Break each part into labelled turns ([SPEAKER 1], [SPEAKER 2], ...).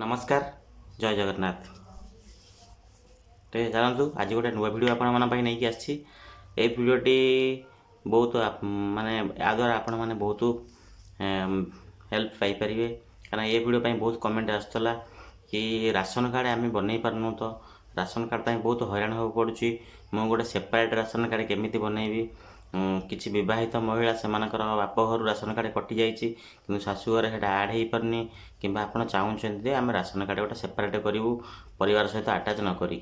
[SPEAKER 1] नमस्कार जय जगन्नाथ जानतु आज गोटे नुआ भिडियो आपण नहीं कि आसी भिडियोटी बहुत माने या द्वारा आपण मैंने बहुत हेल्प पाइपर कारण ये भिडियो बहुत कमेंट आसला कि राशन कार्ड आम बन पार्नु तो राशन कार्ड बहुत हैरान हो पड़ुची मु गोटे सेपरेट राशन कार्ड केमी बनैबी किसी विवाहित महिला से बापघर राशन कार्ड कटि जाइए कि शाशुघर से आड हो पारनी कि आप चाहते आम राशन कार्ड गोटे सेपरेट करूँ परिवार सहित आटाच न करी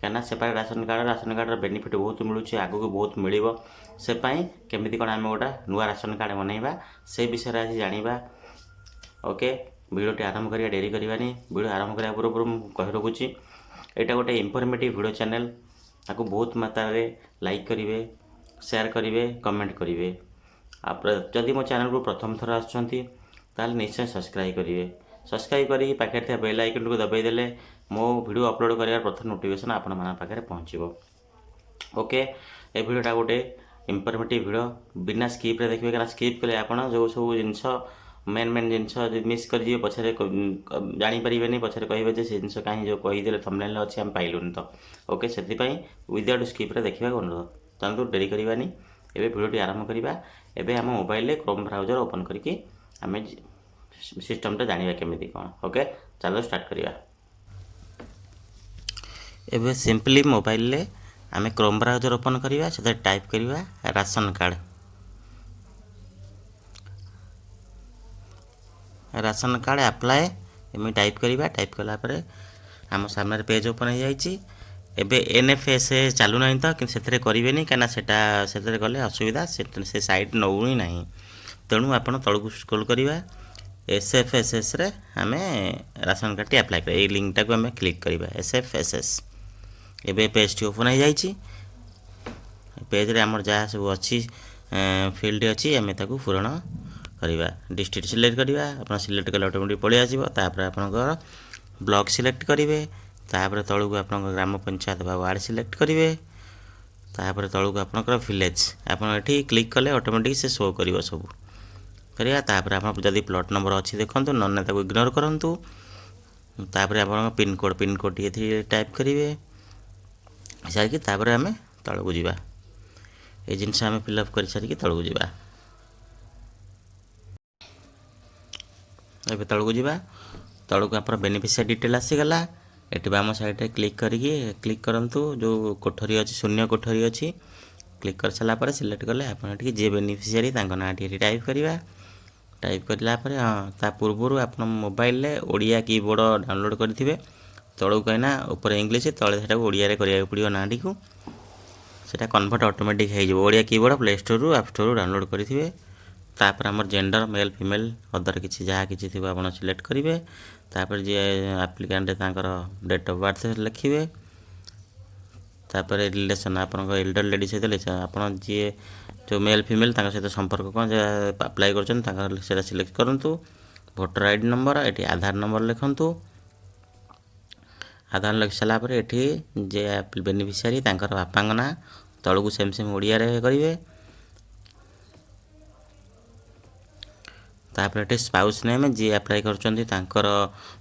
[SPEAKER 1] कहीं सेपरेट राशन कार्ड बेनिफिट बहुत मिलूँ आगू को बहुत मिल से केमी कौन आम गोटा नुआ राशन कार्ड बनवा से विषय आज जाना ओके भिडियोटी आरंभ करिया डेरी करवानी भिडियो आरंभ करने पूर्व मुझे कही रखुच्छी यहाँ गोटे इनफॉर्मेटिव भिडियो चैनल आपको बहुत मात्रा लाइक करेंगे शेयर करेंगे कमेंट करेंगे आप जदि मो चैनल को प्रथम थर आसुँच निश्चय सब्सक्राइब करेंगे सब्सक्राइब करी पाखे थे बेल आइकन को दबाईदेले मो वीडियो अपलोड कर प्रथम नोटिफिकेशन आपण पाखे पहुँचो ओके ये भिडियोटा गोटे इनफॉर्मेटिव भिडियो बिना स्किप रे देखिए कहीं स्किप कले आप जो सब जिनस मेन जिनस मिस कर पछरे जानीपारे पछरे कहे जिनस कहीं जो कहीदे थंबनेल अच्छे आम पाइलुनि तो ओके से विदाउट स्किप रे देखा अनुरोध चलते डेरी करवानी एवं भिडियोटी आरंभ करवा एवं आम मोबाइल क्रोम ब्राउजर ओपन करके आम सिस्टम जाना केमी कौन ओके चलो स्टार्ट करवा एवं सिंपली मोबाइल आम क्रोम ब्राउजर ओपन करवा से टाइप करवा राशन कार्ड अप्लाई एम टाइप करवा टाइप कलापर आम सामने पेज ओपन हो जाए एबे एनएफएस चालू ना तो कि करेंगे कहीं से गले असुविधा से साइट नौनी ना तेणु आप तौक स्क्रॉल करवा एसएफएसएस रे आम राशन कार्ड टी अप्लाई कर लिंक टाक आम क्लिक करवा एसएफएसएस एबे पेज टी ओपन हो जाए पेज रे आमर जहाँ सब अच्छी फील्ड अच्छी आम ताकू पूरण करवा डिस्ट्रिक्ट सिलेक्ट करवा आप सिलेक्ट कले ऑटोमेटिक पलि आसो आपणकर ब्लॉक सिलेक्ट करेंगे तापर तौक आप ग्राम पंचायत बा वार्ड सिलेक्ट करेंगे तापर तौक आपंकर विलेज आपड़ी क्लिक कले ऑटोमेटिक से शो कर सब करिया तापर आप जदि प्लॉट नंबर अच्छी देखूँ ना इग्नोर करूँ तापर आप पिनकोड ये टाइप करेंगे सारिकी तापर आम तौक जावा ये जिनस आम फिलअप कर सारिकी तौक जावा ए तौक जावा तौक आप बेनिफिशियरी डिटेल आसीगला ये बाम साइड क्लिक क्लिक करूँ जो कोठरी अच्छी शून्य कोठरी अच्छी क्लिक कर सारापर सिलेक्ट कले आप जी बेनिफिशियरी ना टाइप करवा टाइप करापर हाँ ता पूर्व आप मोबाइल ओडिया कीबोर्ड डाउनलोड करेंगे तौक कहीं ऊपर इंग्लीश तले से ओडिया करा पड़ो नाटी को सीटा कन्वर्ट ऑटोमेटिक हो ओडिया कीबोर्ड प्ले स्टोर रू आप स्टोर डाउनलोड करेंगे तापर आमर जेंडर मेल फीमेल अदर किसी जहाँ किसी थी आप सिलेक्ट करेंगे तापर जी आप्लिकांट डेट ऑफ बर्थ लिखे तापर रिलेशन आप एल्डर लेडी सहित आप जी जो मेल फीमेल सहित संपर्क कौन अप्लाई कर सिलेक्ट करूँ भोटर आईडी नंबर ये आधार नंबर लिखु आधार लिख सारापर ये जे बेनिफिशियरी बापा ना तौक सेम सेम ओडिया करेंगे तापर ये स्पाउस नेम जी अप्लाई कर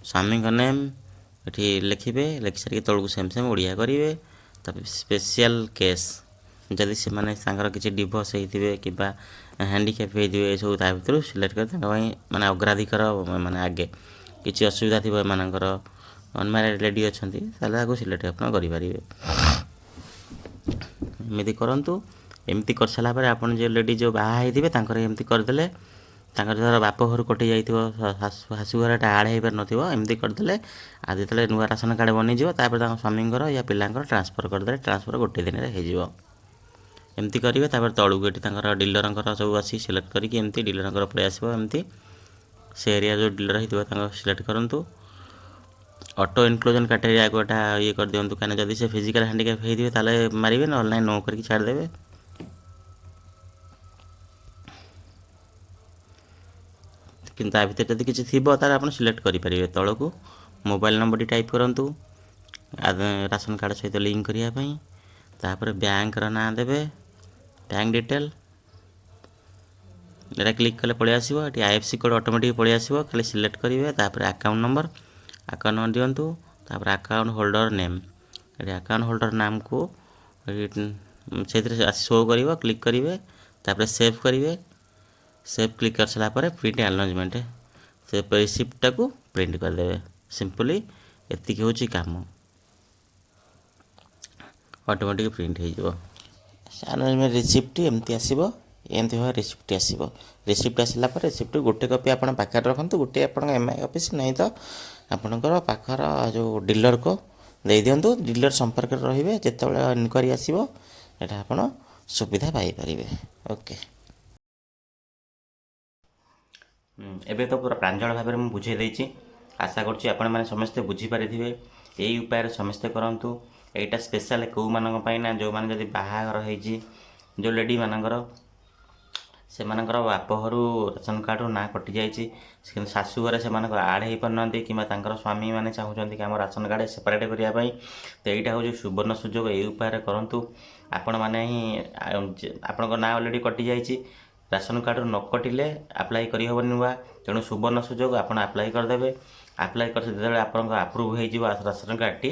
[SPEAKER 1] स्वामी नेम ये लिखे लिखि सारिक तौक सेम सेम ओडिया करेंगे तापर स्पेशल केस जदि से माने किसी डिवोर्स होते कि हैंडिकैप होते सब भर सिलेक्ट कर माने अग्राधिकार माने आगे किसी असुविधा थी एमकर अनमैरिड लेडी अच्छा सिलेक्ट आप करेंगे एमती करूँ एमती कर सारापर आप जो लेडी जो बाहर एमती करदे धर बाप घर कटि जाइए शाशुघर आड हो पार नमती करदे आज जो नुआ राशन कार्ड बनीज स्वामी या पिला ट्रांसफर करदे ट्रांसफर गोटे दिन में होमती करेंगे तौक ये डीलर सब अच्छी सिलेक्ट करके एमती डीलर पलि आसो एमती से एरिया जो डीलर होता सिलेक्ट करूँ ऑटो इनक्लूजन क्राइटेरिया को ये कर दिंतु कहीं जब से फिजिकल हैंडिकैप होते मारे ना ऑनलाइन नो करके छाड़देवे किंतु आ भर जब किसी थी आप सिलेक्ट करेंगे तौक मोबाइल नंबर टाइप करूँ राशन कार्ड सहित लिंक करने तापर बैंक ना देवे बैंक डिटेल ये क्लिक कले पलि आसो ये आईएफसी कोड ऑटोमेटिक पलि आसो खाली सिलेक्ट करेंगे तापर अकाउंट नंबर ଆକାଉଣ୍ଟ ନମ୍ବର ଦିଅନ୍ତୁ। ତାପରେ ଆକାଉଣ୍ଟ ହୋଲ୍ଡର ନେମ୍, ଏଠି ଆକାଉଣ୍ଟ ହୋଲ୍ଡର ନାମକୁ ସେଇଥିରେ ଶୋ କରିବ, କ୍ଲିକ୍ କରିବେ। ତାପରେ ସେଭ୍ କରିବେ। ସେଭ୍ କ୍ଲିକ୍ କରିସାରିଲା ପରେ ପ୍ରିଣ୍ଟ ଆଲଜମେଣ୍ଟ, ସେ ରିସିପ୍ଟଟାକୁ ପ୍ରିଣ୍ଟ କରିଦେବେ। ସିମ୍ପଲି ଏତିକି ହେଉଛି କାମ, ଅଟୋମେଟିକ୍ ପ୍ରିଣ୍ଟ ହେଇଯିବ। ଆଲଜମେଣ୍ଟ ରିସିପ୍ଟ ଏମିତି ଆସିବ, ଏମିତି ଭାବେ ରିସିପ୍ଟ ଆସିବ। ରିସିପ୍ଟ ଆସିଲା ପରେ ରିସିପ୍ଟ ଗୋଟେ କପି ଆପଣ ପାଖରେ ରଖନ୍ତୁ, ଗୋଟେ ଆପଣଙ୍କ MI ଅଫିସ୍, ନାହିଁ ତ ଆପଣଙ୍କର ପାଖର ଯେଉଁ ଡିଲରକୁ ଦେଇଦିଅନ୍ତୁ। ଡିଲର ସମ୍ପର୍କରେ ରହିବେ, ଯେତେବେଳେ ଇନକ୍ୱାରି ଆସିବ ଏଇଟା ଆପଣ ସୁବିଧା ପାଇପାରିବେ। ଓକେ, ଏବେ ତ ପୁରା ପ୍ରାଞ୍ଜଳ ଭାବରେ ମୁଁ ବୁଝାଇ ଦେଇଛି। ଆଶା କରୁଛି ଆପଣମାନେ ସମସ୍ତେ ବୁଝିପାରିଥିବେ। ଏଇ ଉପାୟରେ ସମସ୍ତେ କରନ୍ତୁ। ଏଇଟା ସ୍ପେଶାଲ କେଉଁମାନଙ୍କ ପାଇଁ ନା, ଯେଉଁମାନେ ଯଦି ବାହାଘର ହେଇଛି, ଯେଉଁ ଲେଡ଼ିମାନଙ୍କର, ସେମାନଙ୍କର ବାପଘରୁ ରାସନ କାର୍ଡ଼ରୁ ନାଁ କଟିଯାଇଛି, କିନ୍ତୁ ଶାଶୁଘରେ ସେମାନଙ୍କର ଆଡ଼୍ ହେଇପାରୁନାହାନ୍ତି, କିମ୍ବା ତାଙ୍କର ସ୍ୱାମୀମାନେ ଚାହୁଁଛନ୍ତି କି ଆମ ରାସନ କାର୍ଡ଼ ସେପାରେଟ୍ କରିବା ପାଇଁ। ତ ଏଇଟା ହେଉଛି ସୁବର୍ଣ୍ଣ ସୁଯୋଗ, ଏଇ ଉପାୟରେ କରନ୍ତୁ। ଆପଣମାନେ ହିଁ ଆପଣଙ୍କ ନାଁ ଅଲରେଡ଼ି କଟିଯାଇଛି, ରାସନ କାର୍ଡ଼ରୁ ନ କଟିଲେ ଆପ୍ଲାଏ କରିହେବନି ନୂଆ। ତେଣୁ ସୁବର୍ଣ୍ଣ ସୁଯୋଗ, ଆପଣ ଆପ୍ଲାଏ କରିଦେବେ। ଆପ୍ଲାଏ କରି ଯେତେବେଳେ ଆପଣଙ୍କ ଆପ୍ରୁଭ୍ ହେଇଯିବ ରାସନ କାର୍ଡ଼ଟି,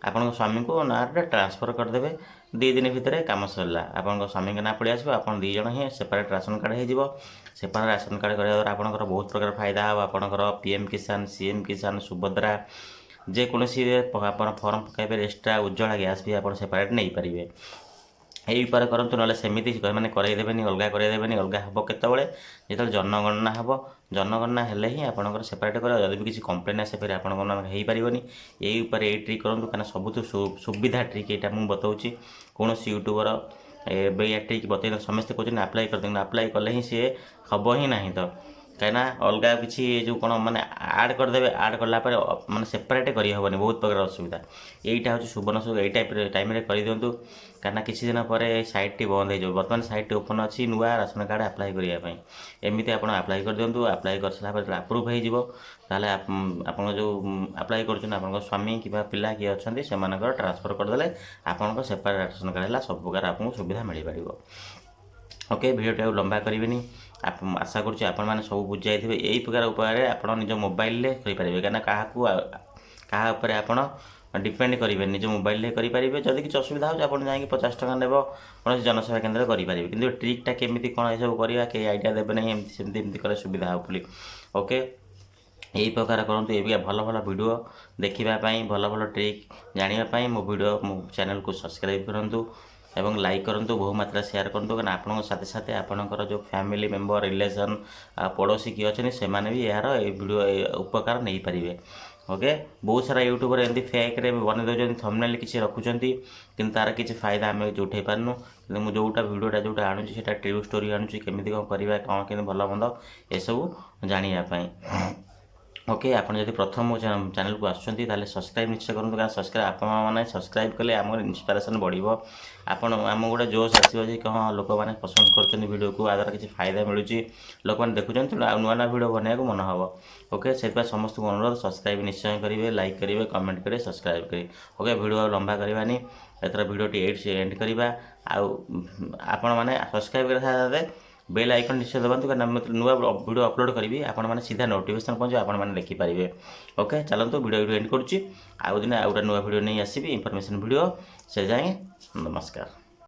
[SPEAKER 1] ଆପଣଙ୍କ ସ୍ୱାମୀଙ୍କୁ ନାଁରେ ଟ୍ରାନ୍ସଫର୍ କରିଦେବେ। 2 ଦିନ ଭିତରେ କାମ ସରିଲା, ଆପଣଙ୍କ ସ୍ୱାମୀଙ୍କ ନାଁ ପଳେଇ ଆସିବ। ଆପଣ 2 ଜଣ ହିଁ ସେପାରେଟ୍ ରାସନ କାର୍ଡ଼ ହେଇଯିବ। ସେପାରେଟ୍ ରାସନ କାର୍ଡ଼ କରିବା ଦ୍ୱାରା ଆପଣଙ୍କର ବହୁତ ପ୍ରକାର ଫାଇଦା ହେବ। ଆପଣଙ୍କର PM କିସାନ, CM କିସାନ, ସୁଭଦ୍ରା, ଯେକୌଣସି ଆପଣ ଫର୍ମ ପକାଇବେ, ଏକ୍ସଟ୍ରା ଉଜ୍ୱଳା ଗ୍ୟାସ୍ ବି ଆପଣ ସେପାରେଟ୍ ନେଇପାରିବେ। ଏଇ ଉପାୟରେ କରନ୍ତୁ, ନହେଲେ ସେମିତି ମାନେ କରେଇଦେବେନି, ଅଲଗା କରେଇଦେବେନି। ଅଲଗା ହେବ କେତେବେଳେ, ଯେତେବେଳେ ଜନଗଣନା ହେବ। ଜନଗଣନା ହେଲେ ହିଁ ଆପଣଙ୍କର ସେପାରେଟ୍ କରିବା। ଯଦି ବି କିଛି କମ୍ପ୍ଲେନ୍ ଆସେ ଫେରେ ଆପଣଙ୍କ ନାମ ହେଇପାରିବନି। ଏଇ ଉପରେ ଏଇ ଟ୍ରିକ୍ କରନ୍ତୁ, କାହିଁକିନା ସବୁଠୁ ସୁବିଧା ଟ୍ରିକ୍ ଏଇଟା ମୁଁ ବତାଉଛି। କୌଣସି ୟୁଟ୍ୟୁବର ଏବେ ଏଇ ଟ୍ରିକ୍ ବତେଇ ସମସ୍ତେ କହୁଛନ୍ତି ଆପ୍ଲାଏ କରିଦିଅନ୍ତୁ। ଆପ୍ଲାଏ କଲେ ହିଁ ସିଏ ହେବ ହିଁ ନାହିଁ। ତ କାହିଁକିନା ଅଲଗା କିଛି ଯେଉଁ କ'ଣ ମାନେ ଆଡ଼୍ କରିଦେବେ, ଆଡ଼୍ କଲା ପରେ ମାନେ ସେପାରେଟ୍ କରିହେବନି, ବହୁତ ପ୍ରକାର ଅସୁବିଧା। ଏଇଟା ହେଉଛି ସୁବର୍ଣ୍ଣ ସୁଯୋଗ, ଏଇ ଟାଇମ୍ରେ କରିଦିଅନ୍ତୁ। କାହିଁକିନା କିଛି ଦିନ ପରେ ସାଇଟ୍ଟି ବନ୍ଦ ହେଇଯିବ। ବର୍ତ୍ତମାନ ସାଇଟ୍ଟି ଓପନ୍ ଅଛି ନୂଆ ରାସନ କାର୍ଡ଼ ଆପ୍ଲାଏ କରିବା ପାଇଁ। ଏମିତି ଆପଣ ଆପ୍ଲାଏ କରିଦିଅନ୍ତୁ। ଆପ୍ଲାଏ କରିସାରିଲା ପରେ ଯେତେବେଳେ ଆପ୍ରୁଭ୍ ହେଇଯିବ, ତାହେଲେ ଆପଣ ଯେଉଁ ଆପ୍ଲାଏ କରୁଛନ୍ତି, ଆପଣଙ୍କ ସ୍ୱାମୀ କିମ୍ବା ପିଲା କିଏ ଅଛନ୍ତି, ସେମାନଙ୍କର ଟ୍ରାନ୍ସଫର୍ କରିଦେଲେ ଆପଣଙ୍କ ସେପାରେଟ୍ ରାସନ କାର୍ଡ଼ ହେଲା। ସବୁ ପ୍ରକାର ଆପଣଙ୍କୁ ସୁବିଧା ମିଳିପାରିବ। ଓକେ, ଭିଡ଼ିଓଟି ଆଉ ଲମ୍ବା କରିବେନି। ଆଶା କରୁଛି ଆପଣମାନେ ସବୁ ବୁଝିଯାଇଥିବେ। ଏଇ ପ୍ରକାର ଉପାୟରେ ଆପଣ ନିଜ ମୋବାଇଲରେ କରିପାରିବେ, କାହିଁକିନା କାହା ଉପରେ ଆପଣ ଡିପେଣ୍ଡ କରିବେନି, ନିଜ ମୋବାଇଲରେ କରିପାରିବେ। ଯଦି କିଛି ଅସୁବିଧା ହେଉଛି ଆପଣ ଯାଇକି 50 ଟଙ୍କା ନେବ କୌଣସି ଜନସେବା କେନ୍ଦ୍ରରେ କରିପାରିବେ। କିନ୍ତୁ ଟ୍ରିକ୍ଟା କେମିତି କ'ଣ ଏସବୁ କରିବା କେହି ଆଇଡ଼ିଆ ଦେବେ ନାହିଁ, ଏମିତି ସେମିତି ଏମିତି କଲେ ସୁବିଧା ହେବ ବୋଲି। ଓକେ, ଏହି ପ୍ରକାର କରନ୍ତୁ। ଏବେ ଭଲ ଭଲ ଭିଡ଼ିଓ ଦେଖିବା ପାଇଁ, ଭଲ ଭଲ ଟ୍ରିକ୍ ଜାଣିବା ପାଇଁ ମୋ ଚ୍ୟାନେଲକୁ ସବସ୍କ୍ରାଇବ୍ କରନ୍ତୁ ଏବଂ ଲାଇକ୍ କରନ୍ତୁ, ବହୁ ମାତ୍ରା ସେୟାର କରନ୍ତୁ। କାରଣ ଆପଣଙ୍କ ସାଥେ ସାଥେ ଆପଣଙ୍କର ଯେଉଁ ଫ୍ୟାମିଲି ମେମ୍ବର, ରିଲେସନ୍, ପଡ଼ୋଶୀ କିଏ ଅଛନ୍ତି, ସେମାନେ ବି ଏହାର এই ଭିଡ଼ିଓ ଉପକାର ନେଇପାରିବେ। ଓକେ, ବହୁତ ସାରା ୟୁଟ୍ୟୁବର ଏମିତି ଫେକ୍ରେ ବନେଇ ଦେଉଛନ୍ତି, ଥମ୍ବନେଲ୍ କିଛି ରଖୁଛନ୍ତି, କିନ୍ତୁ ତା'ର କିଛି ଫାଇଦା ଆମେ କିଛି ଉଠାଇ ପାରୁନୁ। କିନ୍ତୁ ମୁଁ ଭିଡ଼ିଓଟା ଯେଉଁଟା ଆଣୁଛି, ସେଇଟା ଟ୍ରୁ ଷ୍ଟୋରି ଆଣୁଛି, କେମିତି କ'ଣ କରିବା, କ'ଣ କେମିତି ଭଲ ମନ୍ଦ ଏସବୁ ଜାଣିବା ପାଇଁ। ଓକେ, ଆପଣ ଯଦି ପ୍ରଥମ ମୋ ଚ୍ୟାନେଲକୁ ଆସୁଛନ୍ତି, ତାହେଲେ ସବସ୍କ୍ରାଇବ୍ ନିଶ୍ଚୟ କରନ୍ତୁ। କାରଣ ଆପଣମାନେ ସବସ୍କ୍ରାଇବ୍ କଲେ ଆମର ଇନ୍ସପିରେସନ୍ ବଢ଼ିବ। ଆମକୁ ଗୋଟେ ଜୋସ୍ ଆସିବ ଯେ ହଁ, ଲୋକମାନେ ପସନ୍ଦ କରୁଛନ୍ତି ଭିଡ଼ିଓକୁ, ଆ ଦ୍ୱାରା କିଛି ଫାଇଦା ମିଳୁଛି, ଲୋକମାନେ ଦେଖୁଛନ୍ତି, ଆଉ ନୂଆ ନୂଆ ଭିଡ଼ିଓ ବନେଇବାକୁ ମନ ହେବ। ଓକେ, ସେଥିପାଇଁ ସମସ୍ତଙ୍କୁ ଅନୁରୋଧ, ସବସ୍କ୍ରାଇବ୍ ନିଶ୍ଚୟ କରିବେ, ଲାଇକ୍ କରିବେ, କମେଣ୍ଟ କରିବେ, ସବସ୍କ୍ରାଇବ୍ କରିବେ। ଓକେ, ଭିଡ଼ିଓ ଆଉ ଲମ୍ବା କରିବାନି, ଏଥର ଭିଡ଼ିଓଟି ଏଇଠି ଏଣ୍ଡ କରିବା। ଆଉ ଆପଣମାନେ ସବସ୍କ୍ରାଇବ୍ କରିବା ସାଥେ ବେଲ୍ ଆଇକନ୍ ନିଶ୍ଚୟ ଦବାନ୍ତୁ, କାରଣ ମୁଁ ନୂଆ ଭିଡ଼ିଓ ଅପଲୋଡ଼ କରିବି, ଆପଣମାନେ ସିଧା ନୋଟିଫିକେସନ୍ ପହଞ୍ଚିବ, ଆପଣମାନେ ଦେଖିପାରିବେ। ଓକେ, ଚାଲନ୍ତୁ ଭିଡ଼ିଓ ଏଇଠୁ ଏଣ୍ଡ କରୁଛି। ଆଉ ଦିନେ ଆଉ ଗୋଟେ ନୂଆ ଭିଡ଼ିଓ ନେଇ ଆସିବି, ଇନଫର୍ମେସନ୍ ଭିଡ଼ିଓ। ସେ ଯାଏଁ ନମସ୍କାର।